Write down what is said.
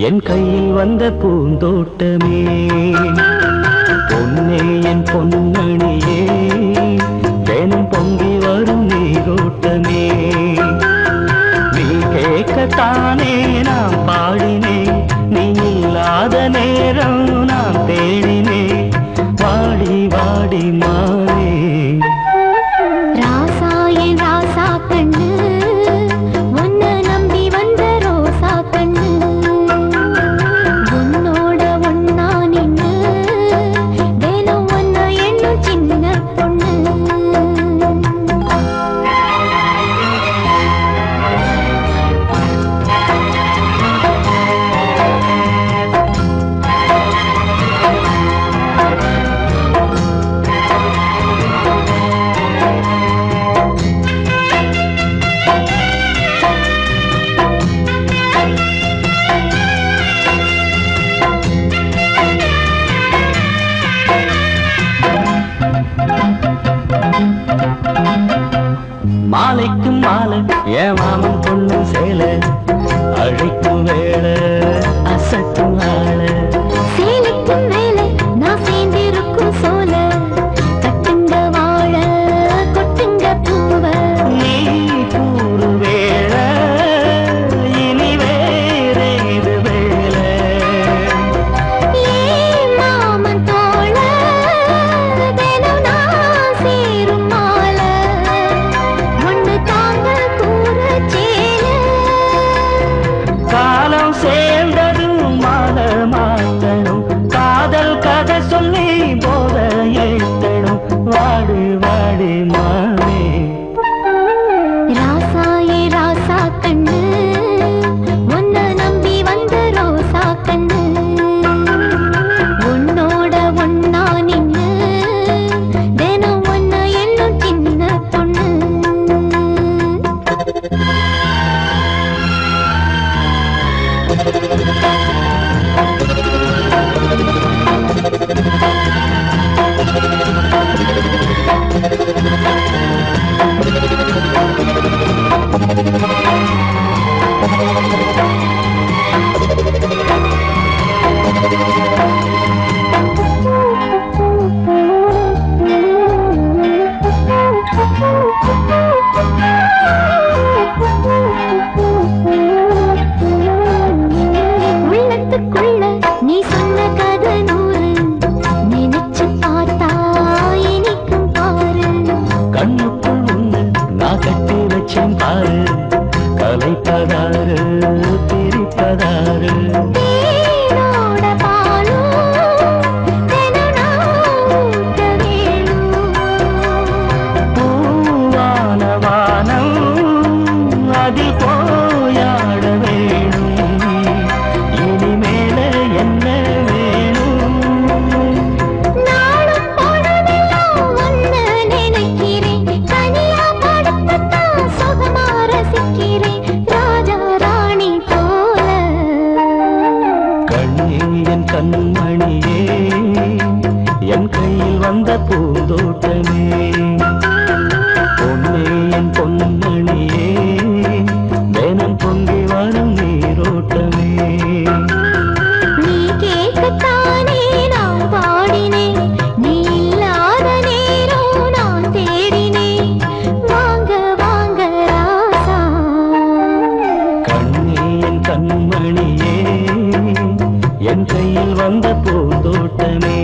என் கையில் வந்த பூந்தோட்டமே பொன்னே என் பொன்னணியே தினம் பொங்கி வரும் நீரோட்டமே நீ கேட்கத்தானே நான் பாடினேன் நீ இல்லாத நேரம் நான் தேடினேன் வாடி வாடி மாறே மாலைக்கும் மாலை என் மாமன் பொண்ணு சேலை அழைக்கும் வேலை அசக்கும் ஆளை சேலைக்கும் வேலை நான் சேர்ந்திருக்கும் சோலை கட்டுங்க வாழ கொட்டுங்க பூவ நீ கூறு வேலை இனி வேறேது வேலை ஏன் மாமன் தோழ தினம் நான் சேரும் மாலை ஒன்று தாங்க கூற சேல காலம் சேர்ந்ததும் மாலை மாத்தணும் காதல் கதை சொல்லி போத ஏத்தணும் வாடு வாடு மாவே ராசாயே ராசா கண்ணு உன்னை நம்பி வந்த ரோசா கண்ணு உன்னோட ஒன்னா நின்னு தினம் ஒன்ன எண்ணும் சின்ன பொண்ணு உள்ளத்துக்குள்ள நீ சொன்ன கதை நூறு நினைச்சு பார்த்தா இனிக்கும் பாரு கண்ணுக்குள் உன்னை நான் கட்டி வச்சேன் பாரு கலைப்பதாரு பிரிப்பதாரு தேனோட பாலும் தினம் நான் ஊட்ட வேணும் பூவான வானம் அதில் போயாட வேணும் இனிமேல என்ன வேணும் நாளும் பொழுதெல்லாம் ஒன்னு நினைக்கிறேன் தனியா படுத்துத்தான் சுகமா ரசிக்கிறேன் ராஜா ராணி போல கண்ணே என் கண்மணியே என் கையில் வந்த பூந்தோட்டமே பொன்னே என் பொன்னணியே தினம் பொங்கி வரும் நீரோட்டமே நீ கேட்கத்தானே நான் பாடினேன் நீ இல்லாத நேரம் நான் தேடினேன் வாங்க வாங்க ராசா கண்ணே என் கண்மணியே என் கையில் வந்த பூந்தோட்டமே